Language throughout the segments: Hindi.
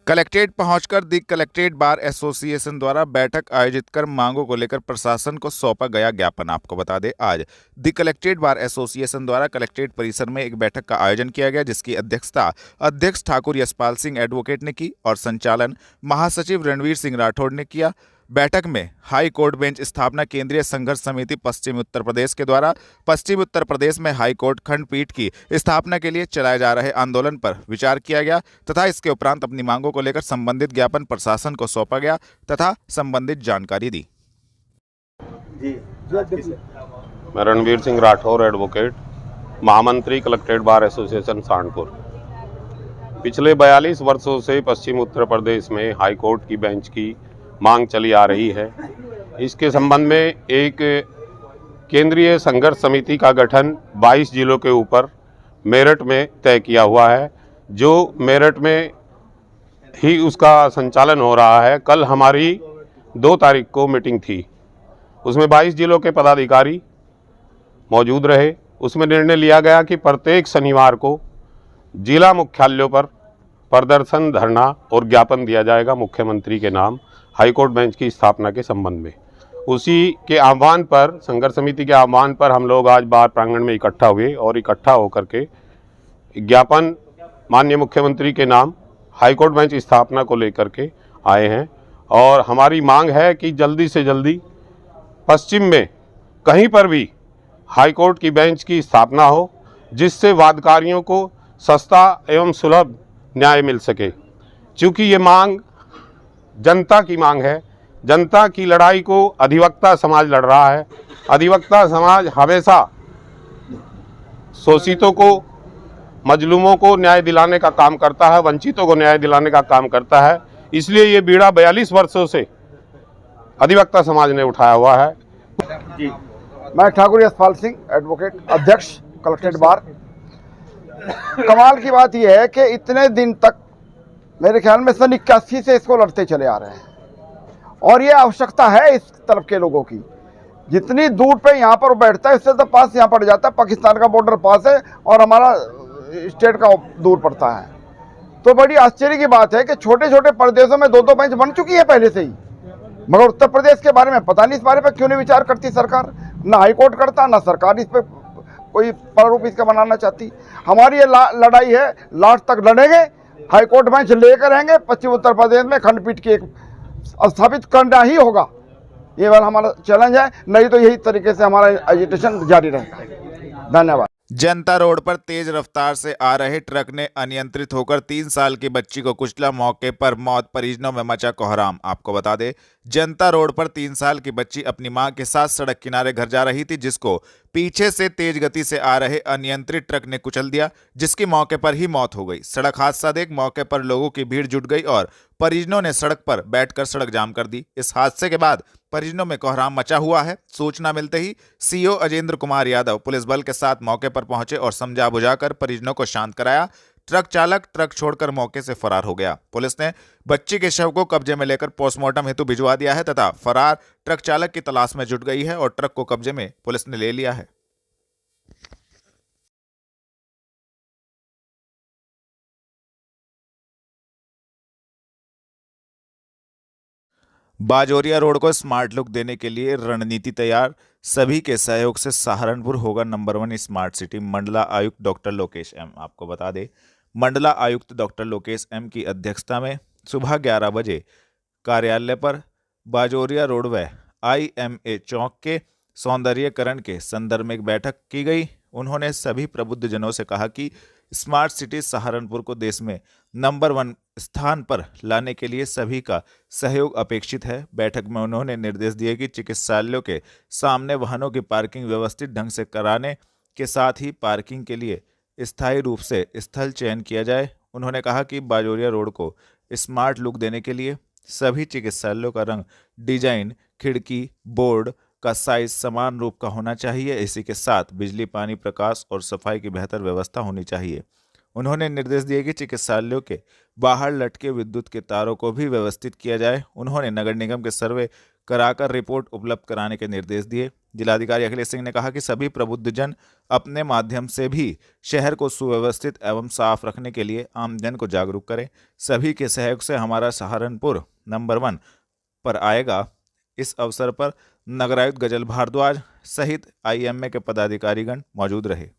कलेक्ट्रेट पहुंचकर दी कलेक्ट्रेट बार एसोसिएशन द्वारा बैठक आयोजित कर मांगों को लेकर प्रशासन को सौंपा गया ज्ञापन। आपको बता दें, आज दी कलेक्ट्रेट बार एसोसिएशन द्वारा कलेक्ट्रेट परिसर में एक बैठक का आयोजन किया गया, जिसकी अध्यक्षता अध्यक्ष ठाकुर यशपाल सिंह एडवोकेट ने की और संचालन महासचिव रणवीर सिंह राठौड़ ने किया। बैठक में हाई कोर्ट बेंच स्थापना केंद्रीय संघर्ष समिति पश्चिमी उत्तर प्रदेश के द्वारा पश्चिमी उत्तर प्रदेश में हाई कोर्ट खंडपीठ की स्थापना के लिए चलाए जा रहे आंदोलन पर विचार किया गया तथा इसके उपरांत अपनी मांगों को लेकर संबंधित ज्ञापन प्रशासन को सौंपा गया तथा संबंधित जानकारी दी। मैं रणवीर सिंह राठौर एडवोकेट, महामंत्री कलेक्ट्रेट बार एसोसिएशन सहारनपुर। पिछले 42 वर्षों से पश्चिम उत्तर प्रदेश में हाई कोर्ट की बेंच की मांग चली आ रही है। इसके संबंध में एक केंद्रीय संघर्ष समिति का गठन 22 जिलों के ऊपर मेरठ में तय किया हुआ है, जो मेरठ में ही उसका संचालन हो रहा है। कल हमारी 2 तारीख को मीटिंग थी, उसमें 22 जिलों के पदाधिकारी मौजूद रहे। उसमें निर्णय लिया गया कि प्रत्येक शनिवार को जिला मुख्यालयों पर प्रदर्शन, धरना और ज्ञापन दिया जाएगा मुख्यमंत्री के नाम हाईकोर्ट बेंच की स्थापना के संबंध में। उसी के आह्वान पर, संघर्ष समिति के आह्वान पर हम लोग आज बार प्रांगण में इकट्ठा हुए और इकट्ठा होकर के ज्ञापन माननीय मुख्यमंत्री के नाम हाईकोर्ट बेंच स्थापना को लेकर के आए हैं। और हमारी मांग है कि जल्दी से जल्दी पश्चिम में कहीं पर भी हाईकोर्ट की बेंच की स्थापना हो, जिससे वादकारियों को सस्ता एवं सुलभ न्याय मिल सके। क्योंकि ये मांग जनता की मांग है। जनता की लड़ाई को अधिवक्ता समाज लड़ रहा है। अधिवक्ता समाज हमेशा शोषितों को, मजलूमों को न्याय दिलाने का काम करता है, वंचितों को न्याय दिलाने का काम करता है। इसलिए ये बीड़ा 42 वर्षों से अधिवक्ता समाज ने उठाया हुआ है। जी, मैं ठाकुर यशपाल सिंह एडवोकेट, अध्यक्ष कलेक्ट्रेट बार। कमाल की बात यह है कि इतने दिन तक मेरे ख्याल में सन 81 से इसको लड़ते चले आ रहे हैं और ये आवश्यकता है इस तरफ के लोगों की। जितनी दूर पे यहाँ पर बैठता है इससे तो पास यहाँ पड़ जाता है, पाकिस्तान का बॉर्डर पास है और हमारा स्टेट का दूर पड़ता है। तो बड़ी आश्चर्य की बात है कि छोटे छोटे प्रदेशों में 2-2 बेंच बन चुकी है पहले से ही, मगर उत्तर प्रदेश के बारे में पता नहीं, इस बारे पर क्यों नहीं विचार करती सरकार। ना हाईकोर्ट करता, ना सरकार इस पर कोई प्रारूप इसका बनाना चाहती। हमारी ये लड़ाई है, लास्ट तक लड़ेंगे, हाईकोर्ट बेंच लेकर रहेंगे। पश्चिम उत्तर प्रदेश में खंडपीठ की एक स्थापित करना ही होगा, ये वाला हमारा चैलेंज है। नहीं तो यही तरीके से हमारा एजिटेशन जारी रहेगा। धन्यवाद। जनता रोड पर तेज रफ्तार से आ रहे ट्रक ने अनियंत्रित होकर 3 साल की बच्ची को कुचला, मौके पर मौत, परिजनों में मचा कोहराम। आपको बता दें, जनता रोड पर 3 साल की बच्ची अपनी मां के साथ सड़क किनारे घर जा रही थी, जिसको पीछे से तेज गति से आ रहे अनियंत्रित ट्रक ने कुचल दिया, जिसकी मौके पर ही मौत हो गई। सड़क हादसा देख मौके पर लोगों की भीड़ जुट गई और परिजनों ने सड़क पर बैठकर सड़क जाम कर दी। इस हादसे के बाद परिजनों में कोहराम मचा हुआ है। सूचना मिलते ही सीओ अजेंद्र कुमार यादव पुलिस बल के साथ मौके पर पहुंचे और समझा बुझाकर परिजनों को शांत कराया। ट्रक चालक ट्रक छोड़कर मौके से फरार हो गया। पुलिस ने बच्ची के शव को कब्जे में लेकर पोस्टमार्टम हेतु भिजवा दिया है तथा फरार ट्रक चालक की तलाश में जुट गई है और ट्रक को कब्जे में पुलिस ने ले लिया है। बाजोरिया रोड को स्मार्ट लुक देने के लिए रणनीति तैयार, सभी के सहयोग से सहारनपुर होगा नंबर 1 स्मार्ट सिटी। मंडला आयुक्त डॉक्टर लोकेश एम। आपको बता दें, मंडला आयुक्त डॉक्टर लोकेश एम की अध्यक्षता में सुबह 11 बजे कार्यालय पर बाजोरिया रोड व IMA चौक के सौंदर्यीकरण के संदर्भ में एक बैठक की गई। उन्होंने सभी प्रबुद्ध जनों से कहा कि स्मार्ट सिटी सहारनपुर को देश में नंबर 1 स्थान पर लाने के लिए सभी का सहयोग अपेक्षित है। बैठक में उन्होंने निर्देश दिए कि चिकित्सालयों के सामने वाहनों की पार्किंग व्यवस्थित ढंग से कराने के साथ ही पार्किंग के लिए स्थायी रूप से स्थल चयन किया जाए। उन्होंने कहा कि बाजोरिया रोड को स्मार्ट लुक देने के लिए सभी चिकित्सालयों का रंग, डिजाइन, खिड़की, बोर्ड का साइज समान रूप का होना चाहिए। इसी के साथ बिजली, पानी, प्रकाश और सफाई की बेहतर व्यवस्था होनी चाहिए। उन्होंने निर्देश दिए कि चिकित्सालयों के बाहर लटके विद्युत के तारों को भी व्यवस्थित किया जाए। उन्होंने नगर निगम के सर्वे कराकर रिपोर्ट उपलब्ध कराने के निर्देश दिए। जिलाधिकारी अखिलेश सिंह ने कहा कि सभी प्रबुद्धजन अपने माध्यम से भी शहर को सुव्यवस्थित एवं साफ रखने के लिए आमजन को जागरूक करें। सभी के सहयोग से हमारा सहारनपुर नंबर 1 पर आएगा। इस अवसर पर नगरायुक्त गजल भारद्वाज सहित आईएमए के पदाधिकारीगण मौजूद रहे।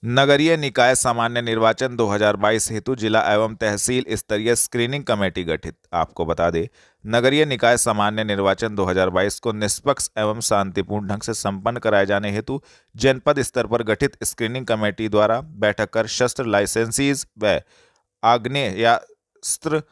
नगरीय निकाय सामान्य निर्वाचन 2022 हेतु जिला एवं तहसील स्तरीय स्क्रीनिंग कमेटी गठित। आपको बता दें, नगरीय निकाय सामान्य निर्वाचन 2022 को निष्पक्ष एवं शांतिपूर्ण ढंग से संपन्न कराए जाने हेतु जनपद स्तर पर गठित स्क्रीनिंग कमेटी द्वारा बैठक कर शस्त्र लाइसेंसीज व आग्नेयास्त्र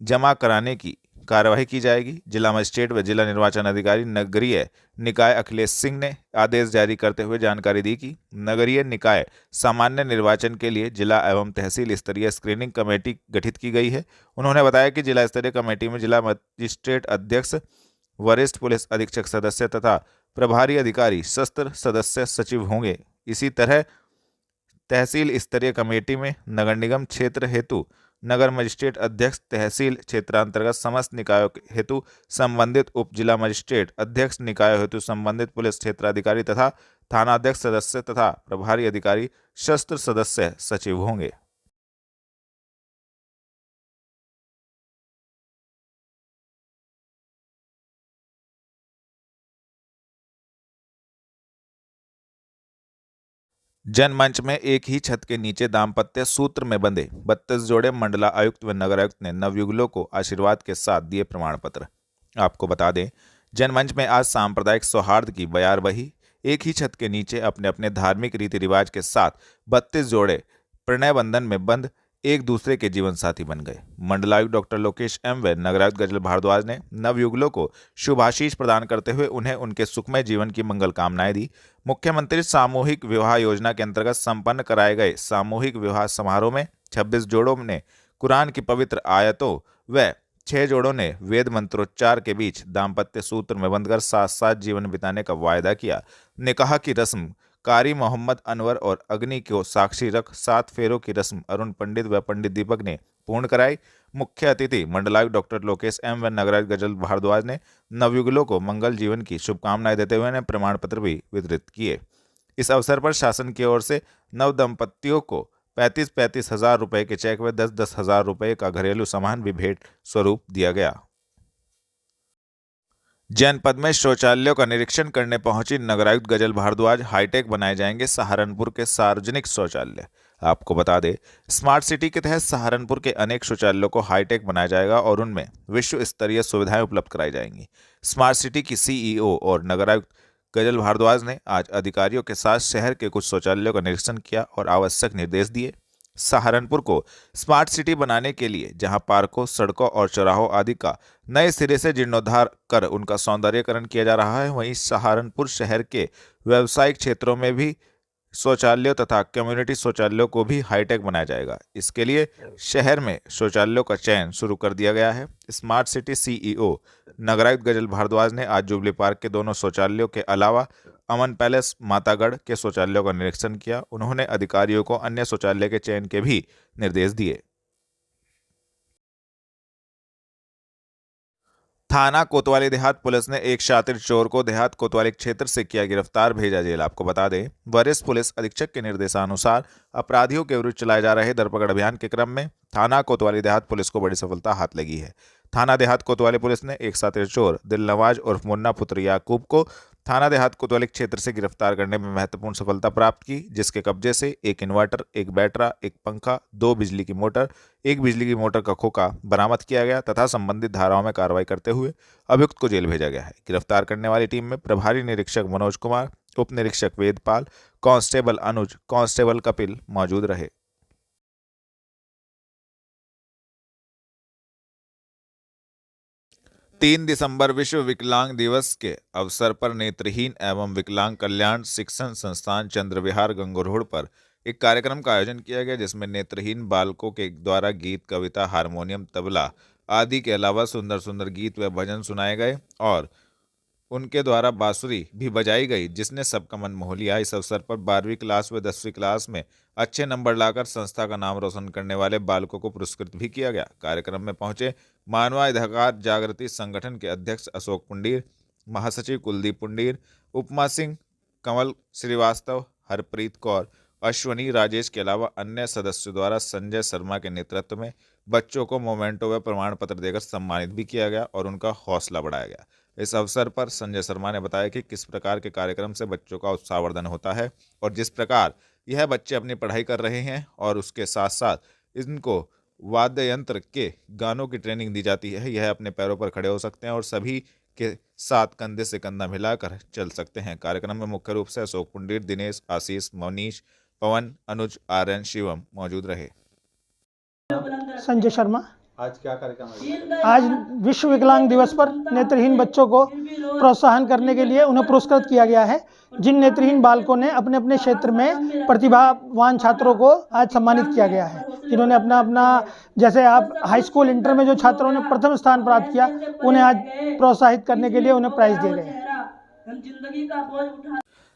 जमा कराने की कार्यवाही की जाएगी। जिला मजिस्ट्रेट व जिला निर्वाचन अधिकारी नगरीय निकाय अखिलेश सिंह ने आदेश जारी करते हुए जानकारी दी कि नगरीय निकाय सामान्य निर्वाचन के लिए जिला एवं तहसील स्तरीय स्क्रीनिंग कमेटी गठित की गई है। उन्होंने बताया कि जिला स्तरीय कमेटी में जिला मजिस्ट्रेट अध्यक्ष, वरिष्ठ पुलिस अधीक्षक सदस्य तथा प्रभारी अधिकारी शस्त्र सदस्य सचिव होंगे। इसी तरह तहसील स्तरीय कमेटी में नगर निगम क्षेत्र हेतु नगर मजिस्ट्रेट अध्यक्ष, तहसील क्षेत्रांतर्गत समस्त निकायों हेतु संबंधित उप जिला मजिस्ट्रेट अध्यक्ष, निकायों हेतु संबंधित पुलिस क्षेत्राधिकारी तथा थानाध्यक्ष सदस्य तथा प्रभारी अधिकारी शस्त्र सदस्य सचिव होंगे। जनमंच में एक ही छत के नीचे दाम्पत्य सूत्र में बंधे 32 जोड़े मंडला आयुक्त व नगरायुक्त ने नवयुगलों को आशीर्वाद के साथ दिए प्रमाण पत्र। आपको बता दें, जनमंच में आज सांप्रदायिक सौहार्द की बयार बही। एक ही छत के नीचे अपने अपने धार्मिक रीति रिवाज के साथ 32 जोड़े प्रणय बंधन में बंध एक दूसरे के जीवन साथी बन गए। मंडलायुक्त डॉक्टर लोकेश एम व नगरायुक्त गजल भारद्वाज ने नवयुगलों को शुभाशीष प्रदान करते हुए उन्हें उनके सुखमय जीवन की मंगल कामनाएं दी। मुख्यमंत्री सामूहिक विवाह योजना के अंतर्गत संपन्न कराए गए सामूहिक विवाह समारोह में 26 जोड़ों ने कुरान की पवित्र आयतों व 6 जोड़ों ने वेद मंत्रोच्चार के बीच दाम्पत्य सूत्र में बंधकर साथ साथ जीवन बिताने का वायदा किया। निकाह की रस्म कारी मोहम्मद अनवर और अग्नि को साक्षी रख 7 फेरों की रस्म अरुण पंडित व पंडित दीपक ने पूर्ण कराई। मुख्य अतिथि मंडलायुक्त डॉक्टर लोकेश एम व नगरायुक्त गजल भारद्वाज ने नवयुगलों को मंगल जीवन की शुभकामनाएं देते हुए उन्हें प्रमाण पत्र भी वितरित किए। इस अवसर पर शासन की ओर से नव दंपतियों को 35-35 हजार रुपए के चेक व 10-10 हजार रुपए का घरेलू सामान भी भेंट स्वरूप दिया गया। जनपद में शौचालयों का निरीक्षण करने पहुंची नगरायुक्त गजल भारद्वाज, हाईटेक बनाए जाएंगे सहारनपुर के सार्वजनिक शौचालय। आपको बता दें, स्मार्ट सिटी के तहत सहारनपुर के अनेक शौचालयों को हाईटेक बनाया जाएगा और उनमें विश्व स्तरीय सुविधाएं उपलब्ध कराई जाएंगी। स्मार्ट सिटी की सीईओ और नगरायुक्त गजल भारद्वाज ने आज अधिकारियों के साथ शहर के कुछ शौचालयों का निरीक्षण किया और आवश्यक निर्देश दिए। सहारनपुर को स्मार्ट सिटी बनाने के लिए जहां पार्कों, सड़कों और चौराहों आदि का नए सिरे से जीर्णोद्धार कर उनका सौंदर्यीकरण किया जा रहा है, वहीं सहारनपुर शहर के व्यावसायिक क्षेत्रों में भी शौचालयों तथा कम्युनिटी शौचालयों को भी हाईटेक बनाया जाएगा। इसके लिए शहर में शौचालयों का चयन शुरू कर दिया गया है। स्मार्ट सिटी सीईओ नगरायुक्त गजल भारद्वाज ने आज जुबली पार्क के दोनों शौचालयों के अलावा अमन पैलेस, मातागढ़ के शौचालयों का निरीक्षण किया। उन्होंने अधिकारियों को अन्य शौचालय के चयन के भी निर्देश दिए। थाना कोतवाली देहात पुलिस ने एक शातिर चोर को देहात कोतवाली क्षेत्र से किया गिरफ्तार, भेजा जेल। आपको बता दें, वरिष्ठ पुलिस अधीक्षक के निर्देशानुसार अपराधियों के विरुद्ध चलाए जा रहे धरपकड़ अभियान के क्रम में थाना कोतवाली देहात पुलिस को बड़ी सफलता हाथ लगी है। थाना देहात कोतवाली पुलिस ने एक शातिर चोर दिलनवाज उर्फ मुन्ना पुत्र याकूब को थाना देहात कोतवाली क्षेत्र से गिरफ्तार करने में महत्वपूर्ण सफलता प्राप्त की, जिसके कब्जे से एक इन्वर्टर, एक बैटरा, एक पंखा, 2 बिजली की मोटर, एक बिजली की मोटर का खोखा बरामद किया गया तथा संबंधित धाराओं में कार्रवाई करते हुए अभियुक्त को जेल भेजा गया है। गिरफ्तार करने वाली टीम में प्रभारी निरीक्षक मनोज कुमार, उप निरीक्षक वेदपाल, कांस्टेबल अनुज, कांस्टेबल कपिल मौजूद रहे। 3 दिसंबर विश्व विकलांग दिवस के अवसर पर नेत्रहीन एवं विकलांग कल्याण शिक्षण संस्थान चंद्र विहार गंगोर रोड पर एक कार्यक्रम का आयोजन किया गया, जिसमें नेत्रहीन बालकों के द्वारा गीत, कविता, हारमोनियम, तबला आदि के अलावा सुंदर सुंदर गीत व भजन सुनाए गए और उनके द्वारा बांसुरी भी बजाई गई, जिसने सबका मन मोह लिया। इस अवसर पर 12वीं क्लास व 10वीं क्लास में अच्छे नंबर लाकर संस्था का नाम रोशन करने वाले बालकों को पुरस्कृत भी किया गया। कार्यक्रम में पहुंचे मानवाधिकार जागृति संगठन के अध्यक्ष अशोक पुंडीर, महासचिव कुलदीप पुंडीर, उपमा सिंह, कमल श्रीवास्तव, हरप्रीत कौर, अश्वनी राजेश के अलावा अन्य सदस्यों द्वारा संजय शर्मा के नेतृत्व में बच्चों को मोमेंटो व प्रमाण पत्र देकर सम्मानित भी किया गया और उनका हौसला बढ़ाया गया। इस अवसर पर संजय शर्मा ने बताया कि किस प्रकार के कार्यक्रम से बच्चों का उत्साहवर्धन होता है और जिस प्रकार यह बच्चे अपनी पढ़ाई कर रहे हैं और उसके साथ साथ इनको वाद्य यंत्र के गानों की ट्रेनिंग दी जाती है, यह अपने पैरों पर खड़े हो सकते हैं और सभी के साथ कंधे से कंधा मिलाकर चल सकते हैं। कार्यक्रम में मुख्य रूप से अशोक पुंडीर, दिनेश, आशीष, मनीष, पवन, अनुज, आर्यन, शिवम मौजूद रहे। संजय शर्मा। आज क्या कार्यक्रम है? आज विश्व विकलांग दिवस पर नेत्रहीन बच्चों को प्रोत्साहन करने के लिए उन्हें पुरस्कृत किया गया है। जिन नेत्रहीन बालकों ने अपने अपने क्षेत्र में प्रतिभावान छात्रों को आज सम्मानित किया गया है, जिन्होंने अपना जैसे आप हाई स्कूल इंटर में जो छात्रों ने प्रथम स्थान प्राप्त किया, उन्हें आज प्रोत्साहित करने के लिए उन्हें प्राइज दिए गए।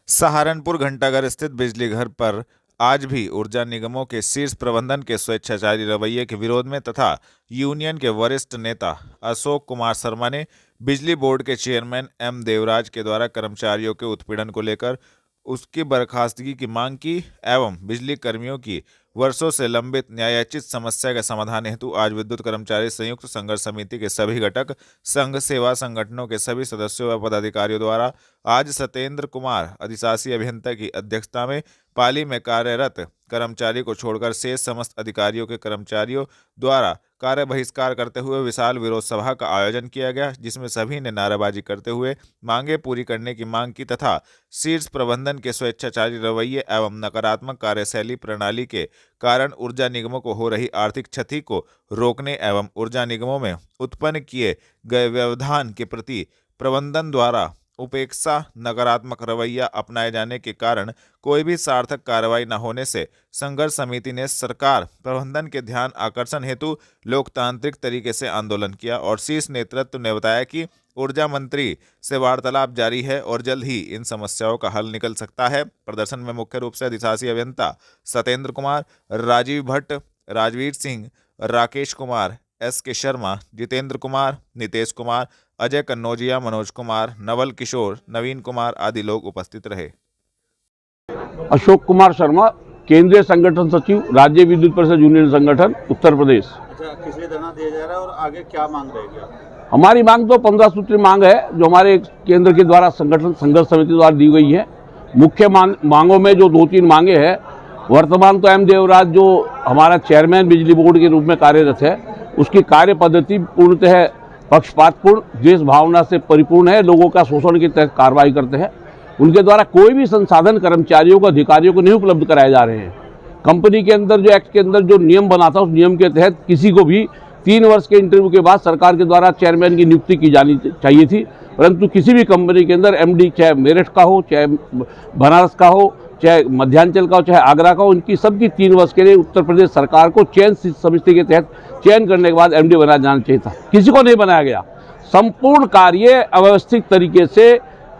सहारनपुर घंटाघर स्थित बिजली घर पर आज भी ऊर्जा निगमों के शीर्ष प्रबंधन के स्वेच्छाचारी रवैये के विरोध में तथा यूनियन के वरिष्ठ नेता अशोक कुमार शर्मा ने बिजली बोर्ड के चेयरमैन एम देवराज के द्वारा कर्मचारियों के उत्पीड़न को लेकर उसकी बर्खास्तगी की मांग की एवं बिजली कर्मियों की वर्षों से लंबित न्यायोचित समस्या के समाधान हेतु आज विद्युत कर्मचारी संयुक्त संघर्ष समिति के सभी घटक, संघ सेवा संगठनों के सभी सदस्यों व पदाधिकारियों द्वारा आज सत्येंद्र कुमार अधिशासी अभियंता की अध्यक्षता में पाली में कार्यरत कर्मचारी को छोड़कर शेष समस्त अधिकारियों के कर्मचारियों द्वारा कार्य बहिष्कार करते हुए विशाल विरोध सभा का आयोजन किया गया, जिसमें सभी ने नारेबाजी करते हुए मांगे पूरी करने की मांग की तथा शीर्ष प्रबंधन के स्वेच्छाचारी रवैये एवं नकारात्मक कार्यशैली प्रणाली के कारण ऊर्जा निगमों को हो रही आर्थिक क्षति को रोकने एवं ऊर्जा निगमों में उत्पन्न किए गए व्यवधान के प्रति प्रबंधन द्वारा उपेक्षा, नकारात्मक रवैया अपनाए जाने के कारण कोई भी सार्थक कार्रवाई न होने से संघर्ष समिति ने सरकार प्रबंधन के ध्यान आकर्षण हेतु लोकतांत्रिक तरीके से आंदोलन किया और शीर्ष नेतृत्व ने बताया कि ऊर्जा मंत्री से वार्तालाप जारी है और जल्द ही इन समस्याओं का हल निकल सकता है। प्रदर्शन में मुख्य रूप से अधिशासी अभियंता सत्येंद्र कुमार, राजीव भट्ट, राजवीर सिंह, राकेश कुमार, एस के शर्मा, जितेंद्र कुमार, नितेश कुमार, अजय कन्नौजिया, मनोज कुमार, नवल किशोर, नवीन कुमार आदि लोग उपस्थित रहे। अशोक कुमार शर्मा, केंद्रीय संगठन सचिव, राज्य विद्युत परिषद यूनियन संगठन, उत्तर प्रदेश। अच्छा, किस लिए धरना दिया जा रहा है और आगे क्या मांग रहेगी? हमारी मांग तो 15 सूत्री मांग है जो हमारे केंद्र के द्वारा संगठन संघर्ष समिति द्वारा दी गई है। मुख्य मांगों में जो 2-3 मांगे हैं, वर्तमान तो एम देवराज जो हमारा चेयरमैन बिजली बोर्ड के रूप में कार्यरत है, उसकी कार्य पद्धति पूर्णतः पक्षपातपूर्ण, देश भावना से परिपूर्ण है, लोगों का शोषण के तहत कार्रवाई करते हैं। उनके द्वारा कोई भी संसाधन कर्मचारियों को, अधिकारियों को नहीं उपलब्ध कराए जा रहे हैं। कंपनी के अंदर जो एक्ट के अंदर जो नियम बना था, उस नियम के तहत किसी को भी 3 वर्ष के इंटरव्यू के बाद सरकार के द्वारा चेयरमैन की नियुक्ति की जानी चाहिए थी, परंतु किसी भी कंपनी के अंदर एमडी चाहे मेरठ का हो, चाहे बनारस का हो, चाहे मध्यांचल का हो, चाहे आगरा का हो, उनकी सबकी 3 वर्ष के लिए उत्तर प्रदेश सरकार को चयन समिति के तहत चयन करने के बाद एमडी बनाया जाना चाहिए था। किसी को नहीं बनाया गया। संपूर्ण कार्य अव्यवस्थित तरीके से,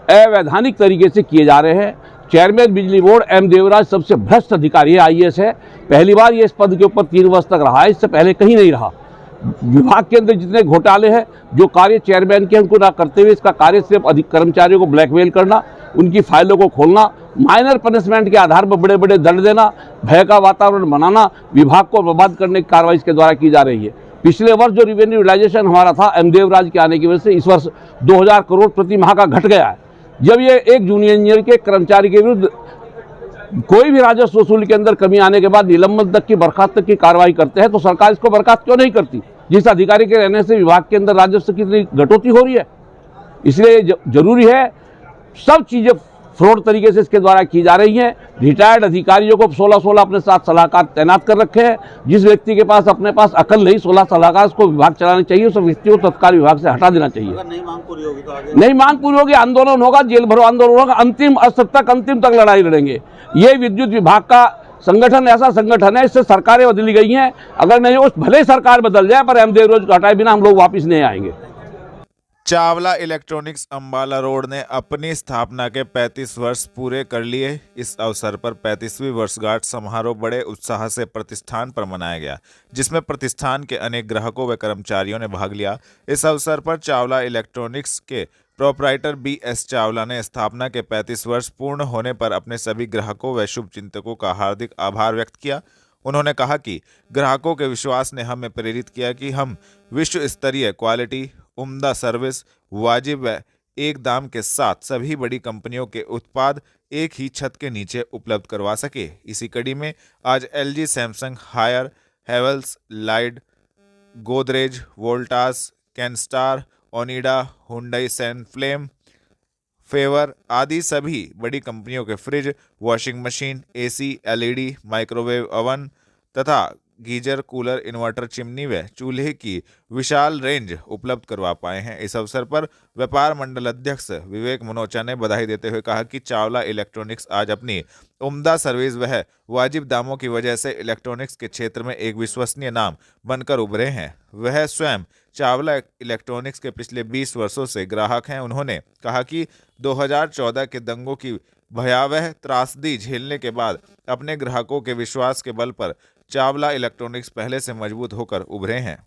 अवैधानिक तरीके से किए जा रहे हैं। चेयरमैन बिजली बोर्ड एम देवराज सबसे भ्रष्ट अधिकारी है, आईएएस है। पहली बार ये इस पद के ऊपर 3 वर्ष तक रहा है, इससे पहले कहीं नहीं रहा। विभाग के अंदर जितने घोटाले हैं, जो कार्य चेयरमैन के उनको ना करते हुए इसका कार्य सिर्फ अधिक कर्मचारियों को ब्लैकमेल करना, उनकी फाइलों को खोलना, माइनर पनिशमेंट के आधार पर बड़े बड़े दंड देना, भय का वातावरण बनाना, विभाग को बर्बाद करने की कार्रवाई इसके द्वारा की जा रही है। पिछले वर्ष जो रेवेन्यू यूटिलाइजेशन हमारा था एम देवराज के आने की वजह से, इस वर्ष 2000 करोड़ प्रति माह का घट गया है। जब ये एक जूनियर इंजीनियर के कर्मचारी के विरुद्ध कोई भी राजस्व वसूली के अंदर कमी आने के बाद निलंबन तक की, बर्खास्त तक की कार्रवाई करते हैं, तो सरकार इसको बर्खास्त क्यों नहीं करती? जिस अधिकारी के रहने से विभाग के अंदर राजस्व की इतनी कटौती हो रही है। इसलिए जरूरी है, सब चीजें फ्रॉड तरीके से इसके द्वारा की जा रही हैं। रिटायर्ड अधिकारियों को 16 अपने साथ सलाहकार तैनात कर रखे हैं। जिस व्यक्ति के पास अपने पास अकल नहीं, 16 सलाहकार, उसको विभाग चलाना चाहिए। उस व्यक्ति को तत्काल विभाग से हटा देना चाहिए। अगर नहीं मांग पूरी होगी तो आगे नहीं मांग पूरी होगी, आंदोलन होगा, जेल भरो आंदोलन होगा, अंतिम अंतिम तक लड़ाई लड़ेंगे। ये विद्युत विभाग का संगठन ऐसा संगठन है, इससे सरकारें बदली गई हैं। अगर नहीं, उस भले सरकार बदल जाए, पर एम देवराज को हटाए बिना हम लोग वापिस नहीं आएंगे। चावला इलेक्ट्रॉनिक्स अंबाला रोड ने अपनी स्थापना के 35 वर्ष पूरे कर लिए। इस अवसर पर 35वीं वर्षगांठ समारोह बड़े उत्साह से प्रतिष्ठान पर मनाया गया, जिसमें प्रतिष्ठान के अनेक ग्राहकों व कर्मचारियों ने भाग लिया। इस अवसर पर चावला इलेक्ट्रॉनिक्स के प्रोपराइटर BS चावला ने स्थापना के 35 वर्ष पूर्ण होने पर अपने सभी ग्राहकों व शुभचिंतकों का हार्दिक आभार व्यक्त किया। उन्होंने कहा कि ग्राहकों के विश्वास ने हमें प्रेरित किया कि हम विश्व स्तरीय क्वालिटी, उम्दा सर्विस, वाजिब व एक दाम के साथ सभी बड़ी कंपनियों के उत्पाद एक ही छत के नीचे उपलब्ध करवा सके। इसी कड़ी में आज LG, सैमसंग, हायर, हेवल्स, लाइड, गोदरेज, वोल्टास, कैनस्टार, ओनिडा, हुंडई सैनफ्लेम, फेवर आदि सभी बड़ी कंपनियों के fridge, washing machine, AC, LED, microwave oven तथा गीजर, कूलर, इन्वर्टर, चिमनी व चूल्हे की विशाल रेंज उपलब्ध करवा पाए हैं। इस अवसर पर व्यापार मंडल अध्यक्ष विवेक मनोचा ने बधाई देते हुए कहा कि चावला इलेक्ट्रॉनिक्स आज अपनी उम्दा सर्विस व वाजिब दामों की वजह से इलेक्ट्रॉनिक्स के क्षेत्र में एक विश्वसनीय नाम बनकर उभरे हैं। वह स्वयं चावला इलेक्ट्रॉनिक्स के पिछले 20 वर्षों से ग्राहक हैं। उन्होंने कहा कि 2014 के दंगों की भयावह त्रासदी झेलने के बाद अपने ग्राहकों के विश्वास के बल पर चावला इलेक्ट्रॉनिक्स पहले से मजबूत होकर उभरे हैं।